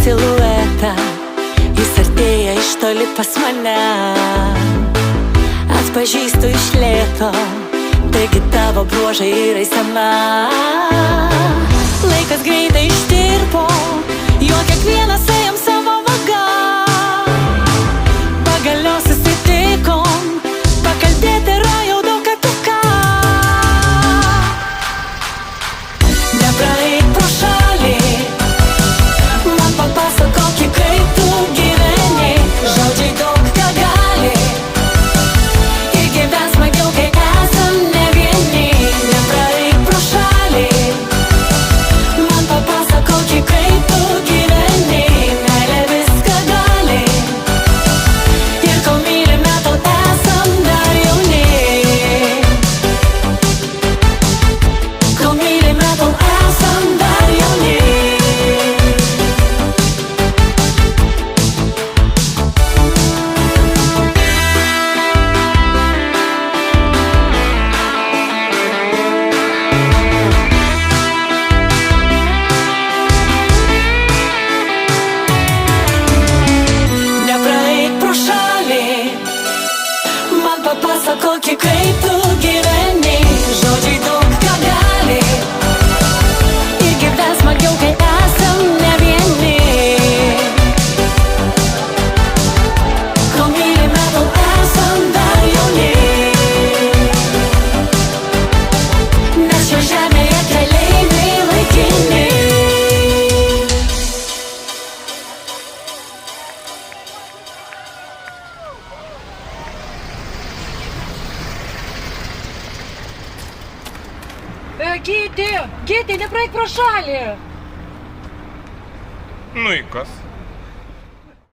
siluetą, jis artėja iš toli pas mane. Atpažįstu iš lėto, taigi tavo bruožai yra eisena. Laikas greitai ištirpo, jo kiekvienas ėjom savo vaga. Pagaliau susitikom, pakalbėti yra jau daug apie ką. Nepraeik pro šalį, man papasakoki, kaip tu gyveni. Žodžiai daug ką gali ir gyvens smagiau, kai esam ne vieni. Nepraeik pro šalį, man papasakoki, kaip tu gyveni. Meilė viską gali ir kol mylime, tol esam dar jauni. Kol mylime, tol esam dar jauni. Nepraeik pro šalį, man papasakoki, kaip tu gyveni. Žodžiai daug ką gali ir gyvens smagiau, kai esam ne vieni. Kol mylime, tol esam dar jauni. Nes šio žemėje keleiviai laikini. Gyti, nepraeik pro šalį. Nu į kas?